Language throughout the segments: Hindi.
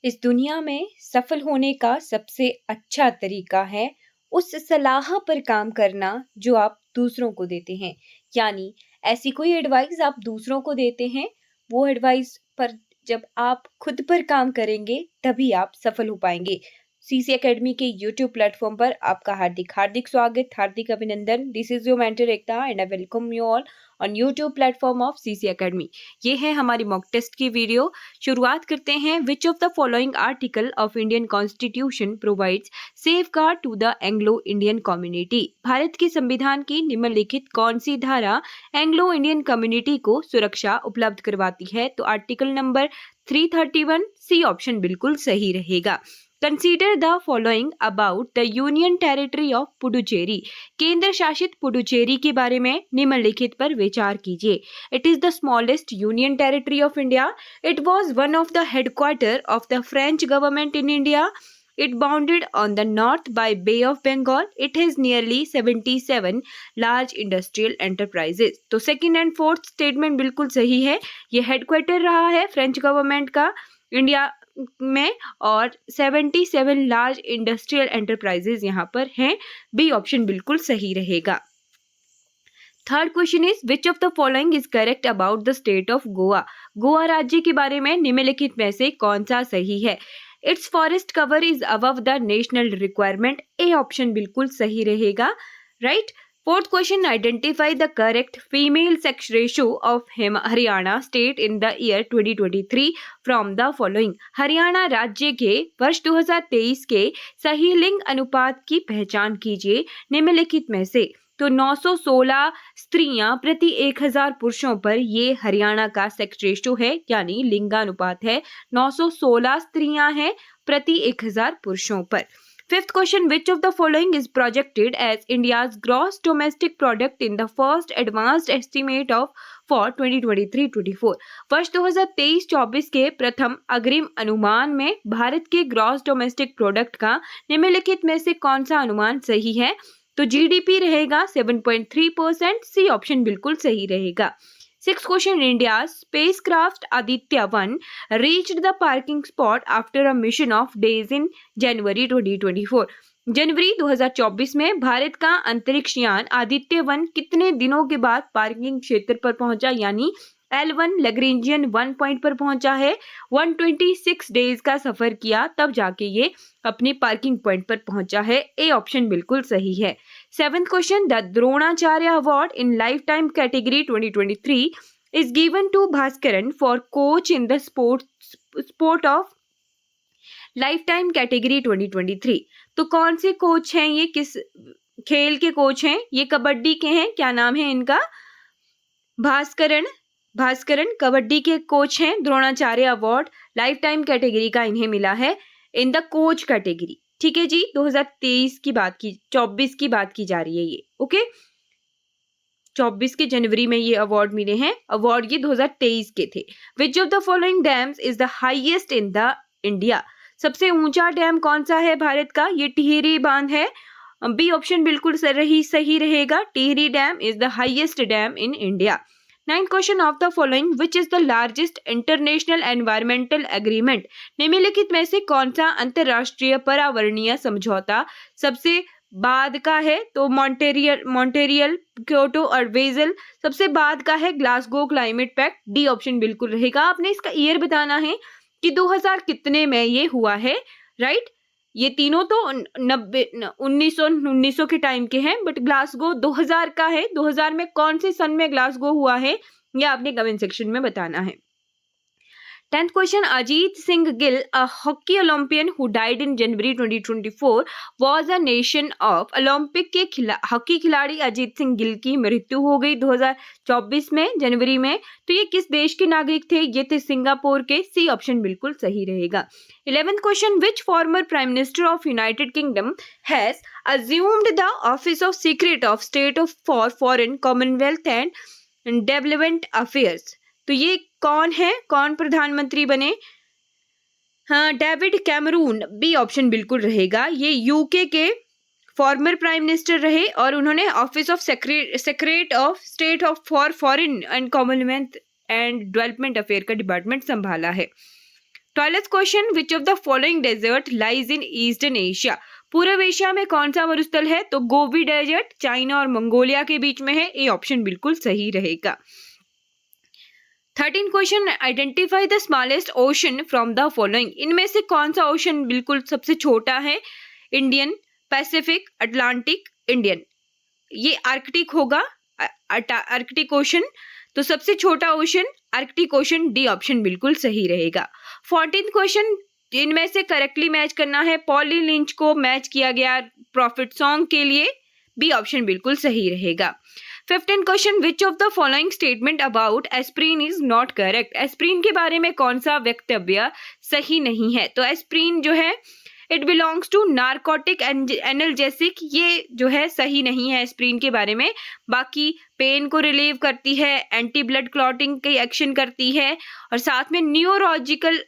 इस दुनिया में सफल होने का सबसे अच्छा तरीका है उस सलाह पर काम करना जो आप दूसरों को देते हैं। यानी ऐसी कोई एडवाइस आप दूसरों को देते हैं, वो एडवाइस पर जब आप खुद पर काम करेंगे तभी आप सफल हो पाएंगे। सीसी एकेडमी के यूट्यूब प्लेटफॉर्म पर आपका हार्दिक हार्दिक स्वागत, हार्दिक अभिनंदन। This is your mentor Ekta and I welcome you all on YouTube platform of CC academy. ये है हमारी मॉक टेस्ट की वीडियो। शुरुआत करते हैं। Which of the following article of Indian constitution provides safeguard to the Anglo Indian community. Bharat के संविधान की निम्नलिखित कौन सी धारा एंग्लो इंडियन कम्युनिटी को सुरक्षा उपलब्ध करवाती है? तो आर्टिकल नंबर 331 सी ऑप्शन बिल्कुल सही रहेगा। Consider the following about the union territory of Puducherry. केंद्र शासित पुडुचेरी के बारे में निम्नलिखित पर विचार कीजिए। It is the smallest union territory of India. It was one of the headquarters of the French government in India. It bounded on the north by Bay of Bengal. It has nearly 77 large industrial enterprises. तो सेकंड एंड फोर्थ स्टेटमेंट बिल्कुल सही है। ये हेडक्वार्टर रहा है फ्रेंच गवर्नमेंट का इंडिया में और 77 लार्ज इंडस्ट्रियल एंटरप्राइजेज यहाँ पर हैं। बी ऑप्शन बिल्कुल सही रहेगा। Third question is which of the following is correct about the state of Goa. Goa राज्य के बारे में निम्नलिखित में से कौन सा सही है? It's forest cover is above the national requirement. A option बिल्कुल सही रहेगा। Right. Fourth question, identify the correct female sex ratio of Haryana state in the year 2023 from the following. Haryana राज्य के वर्ष 2023 के सही लिंग अनुपात की पहचान कीजिए निम्नलिखित में से। तो 916 स्त्रियां प्रति 1000 पुरुषों पर ये हरियाणा का सेक्स रेशियो है, यानी लिंगानुपात है। 916 स्त्रियां हैं प्रति 1000 पुरुषों पर। Fifth question, which of the following is projected as India's gross domestic product in the first advanced estimate of for 2023-24। वर्ष 2023-24 के प्रथम अग्रिम अनुमान में भारत के ग्रॉस डोमेस्टिक प्रोडक्ट का निम्नलिखित में से कौन सा अनुमान सही है? तो जीडीपी रहेगा 7.3%। सी ऑप्शन बिल्कुल सही रहेगा। सिक्स क्वेश्चन, इंडिया स्पेसक्राफ्ट आदित्य-1 reached the parking spot after a mission of days in January 2024। जनवरी 2024 में भारत का अंतरिक्ष यान आदित्य-1 कितने दिनों के बाद पार्किंग क्षेत्र पर पहुंचा, यानी L1 लैग्रेंजियन 1 पॉइंट पर पहुंचा है। 126 डेज का सफर किया तब जाके ये अपनी पार्किंग पॉइंट पर पहुंचा है। ए ऑप्शन बिल्कुल सही है। Seventh question, the Dronacharya award in lifetime category 2023 is given to Bhaskaran for coach in the sport of lifetime category 2023। तो कौन से कोच हैं ये, किस खेल के कोच हैं? ये कबड्डी के हैं। क्या नाम है इनका? भास्करन कबड्डी के कोच हैं। Dronacharya award life time category का इन्हें मिला है इन द कोच कैटेगरी। ठीक है जी। 2023 की बात की, 24 की बात की जा रही है ये। ओके, 24 के जनवरी में ये अवार्ड मिले हैं। अवार्ड ये 2023 के थे। विच of the following dams is the highest in the India. सबसे ऊंचा डैम कौन सा है भारत का? ये टिहरी बांध है। बी ऑप्शन बिल्कुल सही रहेगा। Tehri dam is the highest dam in India. Ninth question, of the following which is the largest international environmental agreement. निम्नलिखित में से कौन सा अंतरराष्ट्रीय पर्यावरणीय समझौता सबसे बाद का है? तो मॉन्ट्रियल, क्योटो और बेसल सबसे बाद का है Glasgow climate pact. D option बिल्कुल रहेगा। आपने इसका ईयर बताना है कि 2000 कितने में ये हुआ है। राइट। ये तीनों तो 1900 के टाइम के हैं, बट ग्लासगो 2000 का है। 2000 में कौन से सन में ग्लासगो हुआ है, यह आपने कमेंट सेक्शन में बताना है। 10th question, Ajit Singh Gill, a hockey Olympian who died in January 2024 was a nation of। Olympic के हॉकी खिलाड़ी अजीत सिंह गिल की मृत्यु हो गई 2024 में जनवरी में। तो ये किस देश के नागरिक थे? ये थे सिंगापुर के। सी ऑप्शन बिल्कुल सही रहेगा। 11th question, which former prime minister of United kingdom has assumed the office of secret of state of for foreign commonwealth and development affairs। तो ये कौन है? कौन प्रधानमंत्री बने? हाँ, डेविड कैमरून। बी ऑप्शन बिल्कुल रहेगा। ये यूके के फॉर्मर प्राइम मिनिस्टर रहे और उन्होंने office of secret of state of for foreign and commonwealth and development affair का डिपार्टमेंट संभाला है। 12th question, which of the following desert lies in eastern Asia? पूर्व एशिया में कौन सा मरुस्थल है? तो गोबी डेजर्ट चाइना और मंगोलिया के बीच में है। ये ऑप्शन बिल्कुल सही रहेगा। 13 question, identify the smallest ocean from the following. इनमें से कौन सा ओशन बिल्कुल सबसे छोटा है? Indian, Pacific, Atlantic, Indian. ये आर्कटिक होगा, आर्कटिक ओशन। तो सबसे छोटा ocean Arctic ocean, D option बिल्कुल सही रहेगा। 14th क्वेश्चन, इनमें से करेक्टली मैच करना है। पॉली लिंच को मैच किया गया प्रॉफिट सॉन्ग के लिए, बी ऑप्शन बिल्कुल सही रहेगा। 15th question, which of the following statement about aspirin is not correct? Aspirin के बारे में कौन सा वक्तव्य सही नहीं है? तो एस्प्रिन जो है it belongs to narcotic analgesic, ये जो है सही नहीं है एस्प्रिन के बारे में। बाकी पेन को रिलीव करती है, एंटी ब्लड क्लॉटिंग की एक्शन करती है और साथ में न्यूरोलॉजिकल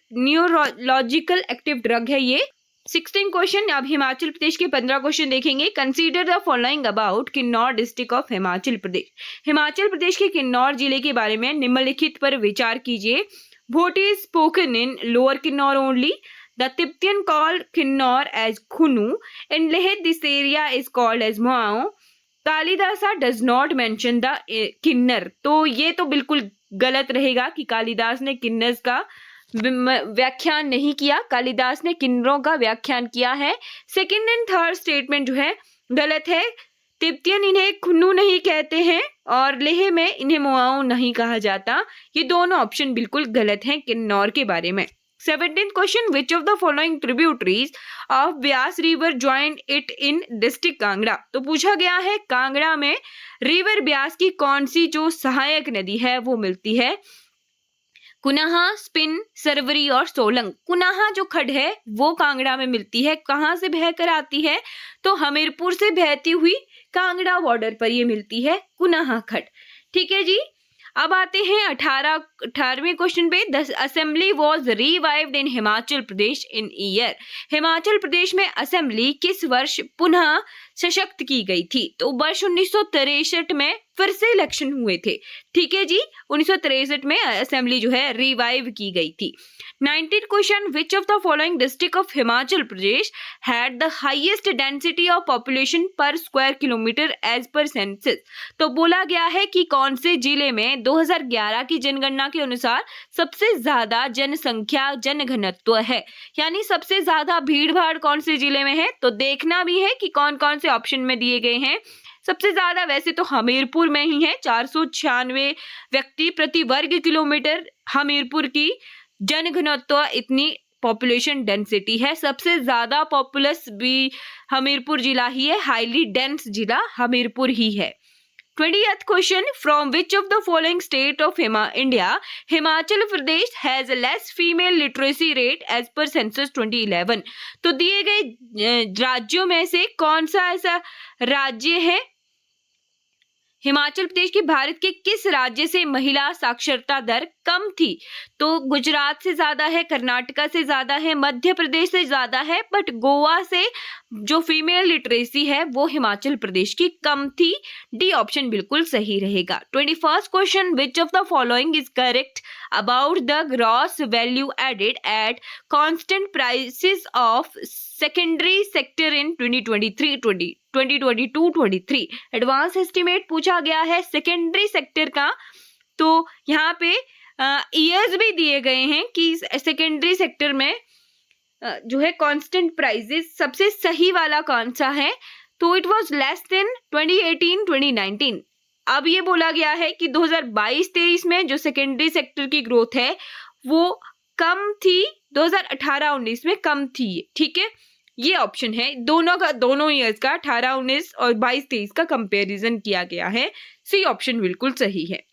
एक्टिव ड्रग है ये। 16 क्वेश्चन, अब हिमाचल प्रदेश के 15 क्वेश्चन देखेंगे। Consider the following about Kinnaur district of Himachal Pradesh. Himachal Pradesh के किन्नौर जिले के बारे में निम्नलिखित पर विचार कीजिए। Vote is spoken in lower Kinnaur only. The Tibetan called Kinnor as Khunu. In Leh, this area is called as Moao. Kalidasa does not mention the किन्नर। तो ये तो बिल्कुल गलत रहेगा कि कालिदास ने किन्नर का व्याख्यान नहीं किया, कालिदास ने किन्नरों का व्याख्यान किया है। सेकंड एंड थर्ड स्टेटमेंट जो है गलत है। तिब्बतियन इन्हें खुन्नू नहीं कहते हैं और लेह में इन्हें मोआओ नहीं कहा जाता। ये दोनों ऑप्शन बिल्कुल गलत हैं किन्नौर के बारे में। 17th question, which of the following tributaries of Beas river join it in district Kangra? तो पूछा गया है कांगड़ा में रिवर ब्यास की कौन सी जो सहायक नदी है वो मिलती है? कुनाहा, स्पिन, सरवरी और सोलंग। कुनाहा जो खड है वो कांगड़ा में मिलती है। कहाँ से बहकर आती है? तो हमीरपुर से बहती हुई कांगड़ा बॉर्डर पर ये मिलती है कुनाहा खड। ठीक है जी। अब आते हैं 18वें क्वेश्चन पे। The assembly was revived in Himachal Pradesh in year. Himachal Pradesh में असेंबली किस वर्ष पुनः सशक्त की गई थी? तो वर्ष 1963 में फिर से इलेक्शन हुए थे। ठीक है जी, 1963 में असेंबली जो है रिवाइव की गई थी। 19th question, which of the following district of Himachal Pradesh had the highest density of population per square kilometer as per census? तो बोला गया है कि कौन से जिले में 2011 की जनगणना के अनुसार सबसे ज्यादा जनसंख्या जनघनत्व है, यानी सबसे ज्यादा भीड़ भाड़ कौन से जिले में है। तो देखना भी है कि कौन कौन से ऑप्शन में दिए गए हैं। सबसे ज्यादा वैसे तो हमीरपुर में ही है, 496 व्यक्ति प्रति वर्ग किलोमीटर हमीरपुर की जनघनत्व, इतनी पॉपुलेशन डेंसिटी है। सबसे ज्यादा पॉपुलस भी हमीरपुर जिला ही है, हाईली डेंस जिला हमीरपुर ही है। 20th question, from which of the following state of India Himachal Pradesh has less female literacy rate as per census 2011? तो दिए गए राज्यों में से कौन सा ऐसा राज्य है? हिमाचल प्रदेश की भारत के किस राज्य से महिला साक्षरता दर कम थी? तो गुजरात से ज्यादा है, कर्नाटका से ज्यादा है, मध्य प्रदेश से ज्यादा है, बट गोवा से जो फीमेल लिटरेसी है वो हिमाचल प्रदेश की कम थी। डी ऑप्शन बिल्कुल सही रहेगा। 21st question, which of the following is correct about the gross value added at constant prices of secondary sector in 2022-23 advance estimate पूछा गया है सेकेंडरी सेक्टर का। तो यहाँ पे ईयर्स भी दिए गए हैं कि सेकेंडरी सेक्टर में जो है कांस्टेंट प्राइसेस सबसे सही वाला कौन सा है? तो इट वाज लेस देन 2018-2019। अब ये बोला गया है कि 2022-23 में जो सेकेंडरी सेक्टर की ग्रोथ है वो कम थी, 2018-19 में कम थी। ठीक है, ये ऑप्शन है दोनों ईयर्स का 18-19 और 22-23 का कंपैरिजन किया गया है। सी ऑप्शन बिल्कुल सही है।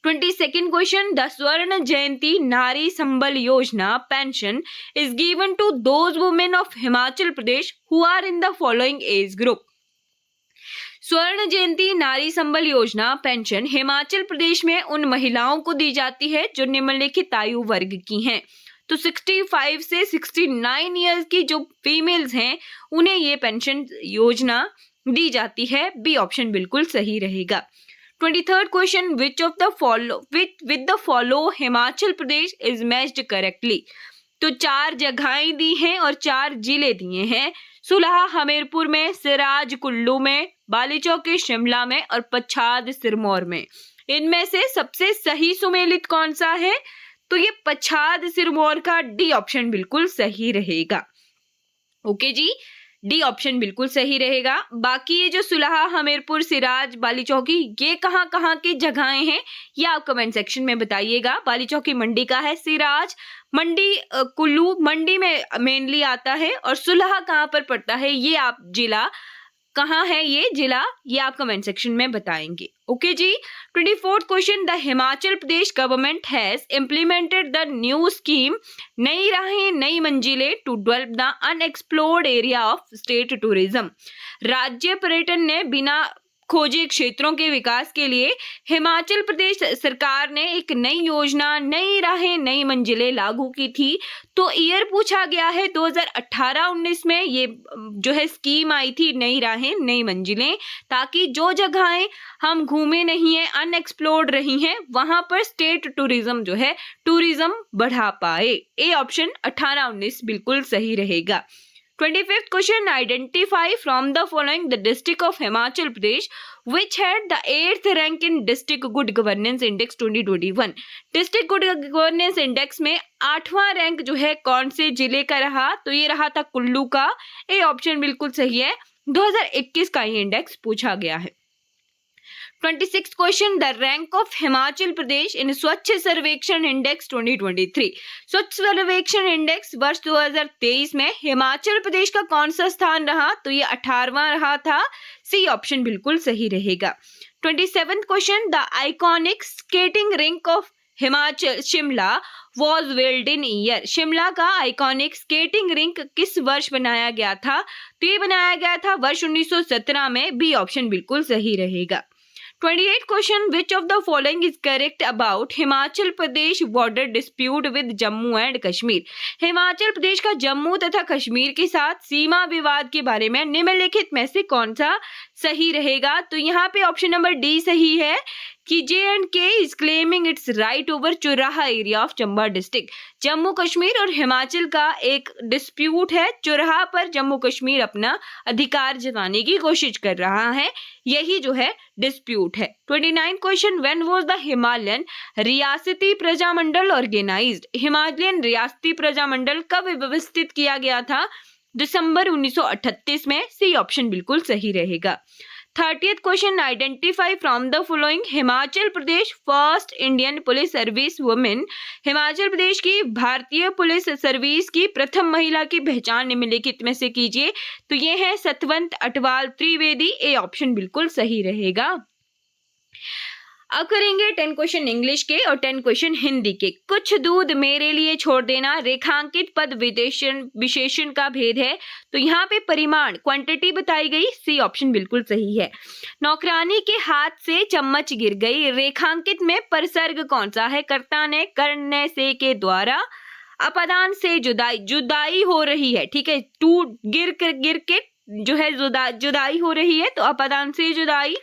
22nd क्वेश्चन, द स्वर्ण Jayanti Nari Sambal Yojana pension is given to those women of Himachal Pradesh who are in the following age group. Swarna Jayanti Nari Sambal Yojana pension Himachal Pradesh में उन महिलाओं को दी जाती है जो निम्नलिखित आयु वर्ग की हैं। तो 65 से 69 ईयर्स की जो फीमेल्स हैं उन्हें ये पेंशन योजना दी जाती है। बी ऑप्शन बिल्कुल सही रहेगा। 23rd question, which of the follow with the follow Himachal Pradesh is matched correctly. तो 4 जगहें दी हैं और 4 जिले दिए हैं, सुलह हमीरपुर में, सिराज कुल्लू में, बालीचौकी शिमला में और पच्छाद सिरमौर में। इनमें से सबसे सही सुमेलित कौन सा है? तो ये पच्छाद सिरमौर का डी ऑप्शन बिल्कुल सही रहेगा। ओके जी, डी ऑप्शन बिल्कुल सही रहेगा। बाकी ये जो सुलह हमीरपुर, सिराज, बालीचौकी, ये कहाँ कहाँ की जगहें हैं ये आप कमेंट सेक्शन में बताइएगा। बालीचौकी मंडी का है, सिराज मंडी कुल्लू मंडी में मेनली आता है, और सुलह कहाँ पर पड़ता है ये आप जिला कहाँ है ये जिला ये आप कमेंट सेक्शन में बताएंगे। Okay ji. 24th question, the Himachal Pradesh government has implemented the new scheme Nai Rahein Nai Manzilein to develop the unexplored area of state tourism. राज्य पर्यटन ने बिना खोजे क्षेत्रों के विकास के लिए हिमाचल प्रदेश सरकार ने एक नई योजना नई राहें नई मंजिलें लागू की थी। तो ईयर पूछा गया है 2018-19 में ये जो है स्कीम आई थी नई राहें नई मंजिलें, ताकि जो जगहें हम घूमे नहीं है अनएक्सप्लोर्ड रही हैं वहां पर स्टेट टूरिज्म जो है टूरिज्म बढ़ा पाए। ए ऑप्शन 18-19 बिल्कुल सही रहेगा। 25th question, identify from the following the district of Himachal Pradesh which had the 8th rank in District Good Governance Index 2021। District Good Governance Index में 8वां रैंक जो है कौन से जिले का रहा? तो ये रहा था कुल्लू का। ए ऑप्शन बिल्कुल सही है, 2021 का ये इंडेक्स पूछा गया है। 26th question, the rank of Himachal Pradesh in Swachh Survekshan index 2023। स्वच्छ सर्वेक्षण इंडेक्स वर्ष 2023 में हिमाचल प्रदेश का कौन सा स्थान रहा? तो ये 18वां रहा था। सी ऑप्शन बिल्कुल सही रहेगा। 27th question, the iconic skating rink of Himachal Shimla was build in year. Shimla का आइकॉनिक स्केटिंग रिंक किस वर्ष बनाया गया था? तो ये बनाया गया था वर्ष 1917 में। बी ऑप्शन बिल्कुल सही रहेगा। 28th question, which of the following is correct about Himachal Pradesh border dispute with Jammu and Kashmir. Himachal Pradesh का जम्मू तथा कश्मीर के साथ सीमा विवाद के बारे में निम्नलिखित में से कौन सा सही रहेगा? तो यहाँ पे ऑप्शन नंबर डी सही है कि J&K is claiming its right over Churah area of Chamba district. Jammu Kashmir और हिमाचल का एक डिस्प्यूट है, चुराहा पर जम्मू कश्मीर अपना अधिकार जताने की कोशिश कर रहा है, यही जो है डिस्प्यूट है। 29 question, when was the Himalayan रियासती प्रजामंडल ऑर्गेनाइज्ड। हिमालयन रियासती प्रजामंडल कब व्यवस्थित किया गया था? दिसंबर 1938 में। सी ऑप्शन बिल्कुल सही रहेगा। 30th question, identify from the following Himachal Pradesh first Indian police service women. Himachal Pradesh की भारतीय पुलिस सर्विस की प्रथम महिला की पहचान निम्नलिखित में से कीजिए। तो ये है सतवंत अटवाल त्रिवेदी। ए ऑप्शन बिल्कुल सही रहेगा। अब करेंगे 10 क्वेश्चन इंग्लिश के और 10 क्वेश्चन हिंदी के। कुछ दूध मेरे लिए छोड़ देना रेखांकित पद विशेषण का भेद है। तो यहाँ पे परिमाण क्वांटिटी बताई गई। सी ऑप्शन बिल्कुल सही है। नौकरानी के हाथ से चम्मच गिर गई रेखांकित में परसर्ग कौन सा है? कर्ता ने करने से के द्वारा। अपदान से जुदाई हो रही है, ठीक है, टूट गिर के जो है जुदाई हो रही है, तो अपदान से जुदाई।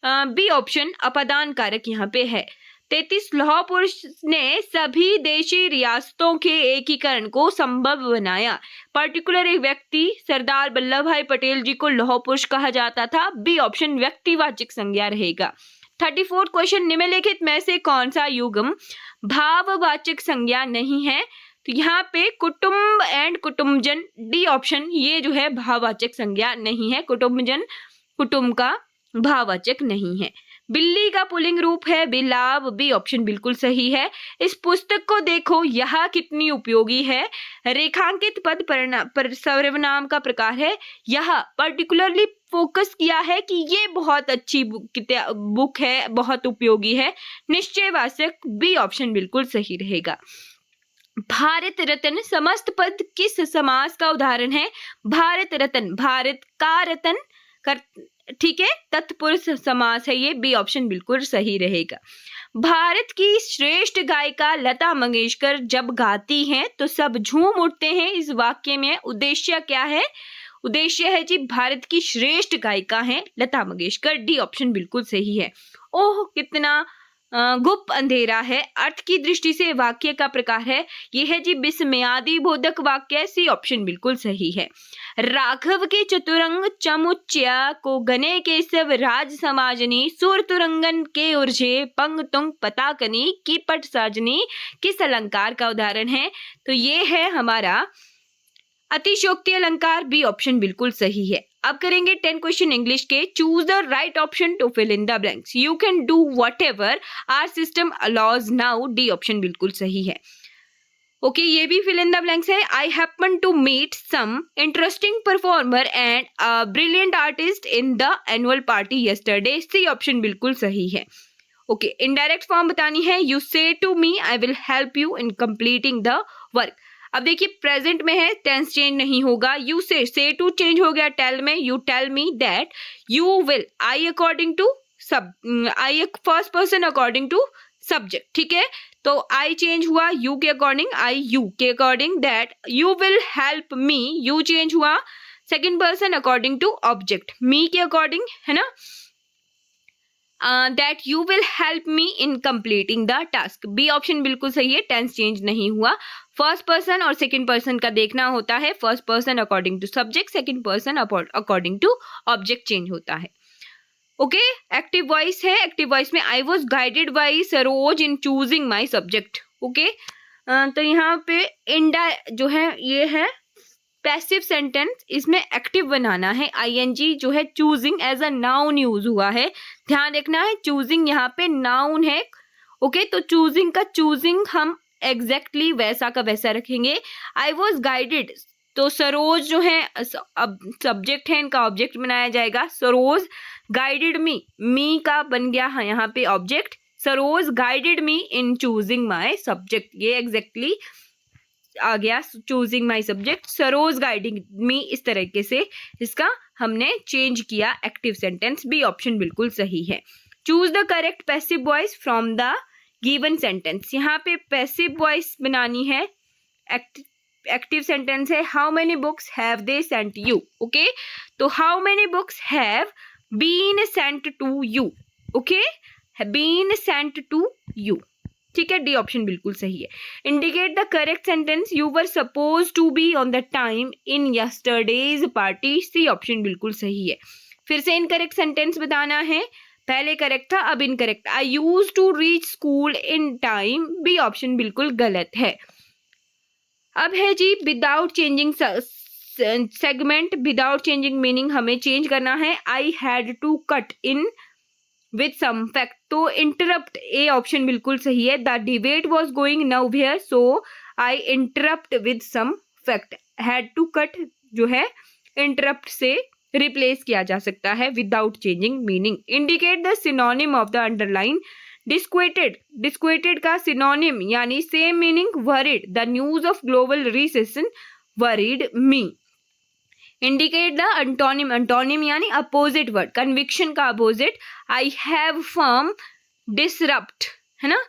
बी ऑप्शन अपदान कारक यहाँ पे है। 33 लौह पुरुष ने सभी देशी रियासतों के एकीकरण को संभव बनाया। पर्टिकुलर एक व्यक्ति सरदार वल्लभ भाई पटेल जी को लौह पुरुष कहा जाता था। बी ऑप्शन व्यक्तिवाचक संज्ञा रहेगा। 34 क्वेश्चन, निम्नलिखित में से कौन सा युग्म भाववाचक संज्ञा नहीं है? तो यहाँ पे कुटुंब एंड कुटुंबजन। डी ऑप्शन ये जो है भाववाचक संज्ञा नहीं है। कुटुंबजन कुटुंब का भाववाचक नहीं है। बिल्ली का पुल्लिंग रूप है बिलाव। बी ऑप्शन बिल्कुल सही है। इस पुस्तक को देखो यह कितनी उपयोगी है। रेखांकित पद सर्वनाम का प्रकार है। यह पर्टिकुलरली फोकस किया है कि ये बहुत अच्छी बुक है, बहुत उपयोगी है। निश्चयवाचक। बी ऑप्शन बिल्कुल सही रहेगा। भारत रत्न समस्त पद किस समास का उदाहरण है? भारत रत्न, भारत का रत्न कर, ठीक है, तत्पुरुष समास है ये। बी ऑप्शन बिल्कुल सही रहेगा। भारत की श्रेष्ठ गायिका लता मंगेशकर जब गाती हैं तो सब झूम उठते हैं। इस वाक्य में उद्देश्य क्या है? उद्देश्य है जी भारत की श्रेष्ठ गायिका हैं लता मंगेशकर। डी ऑप्शन बिल्कुल सही है। ओह कितना गुप्त अंधेरा है। अर्थ की दृष्टि से वाक्य का प्रकार है, ये है जी विस्मयादि बोधक वाक्य। सी ऑप्शन बिल्कुल सही है। राघव के चतुरंग चमुच्य को गने केशव राज समाजनी सुर तुरंगन के उर्जे पंग तुंग पताकनी की पट साजनी किस अलंकार का उदाहरण है? तो ये है हमारा अतिशयोक्ति अलंकार। बी ऑप्शन बिल्कुल सही है। अब करेंगे 10 क्वेश्चन इंग्लिश के। Choose the right option to fill in the blanks. You can do whatever our system allows now. D option बिल्कुल सही है। ओके ये भी फिल इन द ब्लैंक्स है। I happen to meet some interesting performer and a brilliant artist in the annual party yesterday. C option बिल्कुल सही है। ओके इनडायरेक्ट फॉर्म बतानी है। You say to me I will help you in completing the work. अब देखिए प्रेजेंट में है, टेंस चेंज नहीं होगा। यू से टू चेंज हो गया टेल में। You tell me that you will. I according to I first person according to subject, ठीक है। तो आई चेंज हुआ यू के अकॉर्डिंग, आई यू के अकॉर्डिंग, that you will help me. You change हुआ second person according to object, me के अकॉर्डिंग, है ना। That you will help me in completing the task. B option बिल्कुल सही है, टेंस चेंज नहीं हुआ। फर्स्ट पर्सन और सेकंड पर्सन का देखना होता है। First person according to subject, second person according to object change होता है। ओके एक्टिव वॉइस है। एक्टिव वॉइस में I was guided by Saroj in choosing my subject. Okay तो यहाँ पे इंडा जो है ये है पैसिव सेंटेंस, इसमें एक्टिव बनाना है। आईएनजी जो है choosing as a noun use हुआ है, ध्यान रखना है। चूजिंग यहाँ पे नाउन है। ओके तो चूजिंग का चूजिंग हम एग्जैक्टली वैसा का वैसा रखेंगे। आई वॉज गाइडेड, तो सरोज जो है अब सब्जेक्ट है, इनका ऑब्जेक्ट बनाया जाएगा। सरोज गाइडेड मी का बन गया है यहाँ पे object. Saroj guided me in choosing my subject, ये एग्जैक्टली आ गया choosing my subject. Saroj guiding मी, इस तरीके से इसका हमने चेंज किया एक्टिव सेंटेंस। बी ऑप्शन बिल्कुल सही है। Choose the correct passive voice from the given sentence. यहाँ पे पैसिव वॉइस बनानी है। एक्टिव सेंटेंस है how many books have they sent you. Okay तो how many books have been sent to you. Okay been sent to you, ठीक है। डी ऑप्शन बिल्कुल सही है। Indicate the correct sentence. You were supposed to be on the time in yesterday's party. C option बिल्कुल सही है। फिर से इनकरेक्ट सेंटेंस बताना है। पहले करेक्ट था, अब incorrect. I use to reach school in time. B option बिल्कुल गलत है। अब है जी without changing segment, without changing meaning हमें चेंज करना है। I had to cut in with some fact, तो इंटरप्ट ए ऑप्शन बिल्कुल सही है। The debate was going now here so I interrupt with some fact. Had to cut जो है इंटरप्ट से रिप्लेस किया जा सकता है without changing meaning. Indicate the synonym of the underline. Disquieted, disquieted का सिनोनिम यानी same meaning worried. The news of global recession worried me. Indicate the antonym, antonym यानी अपोजिट वर्ड। कन्विक्शन का opposite I have firm disrupt, है ना।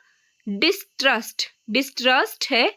डिस्ट्रस्ट, डिस्ट्रस्ट है।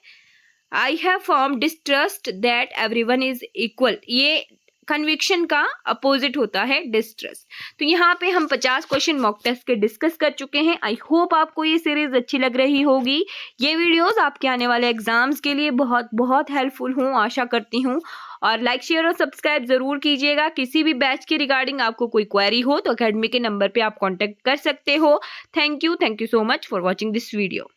I have firm distrust that everyone is equal, ये कन्विक्शन का अपोजिट होता है डिस्ट्रस्ट। तो यहाँ पे हम 50 क्वेश्चन मॉक टेस्ट के डिस्कस कर चुके हैं। आई होप आपको ये सीरीज अच्छी लग रही होगी। ये वीडियोस आपके आने वाले एग्जाम्स के लिए बहुत बहुत हेल्पफुल हूँ, आशा करती हूँ। और लाइक शेयर और सब्सक्राइब जरूर कीजिएगा। किसी भी बैच के रिगार्डिंग आपको कोई क्वेरी हो तो अकेडमी के नंबर पे आप कांटेक्ट कर सकते हो। Thank you so much for watching this video.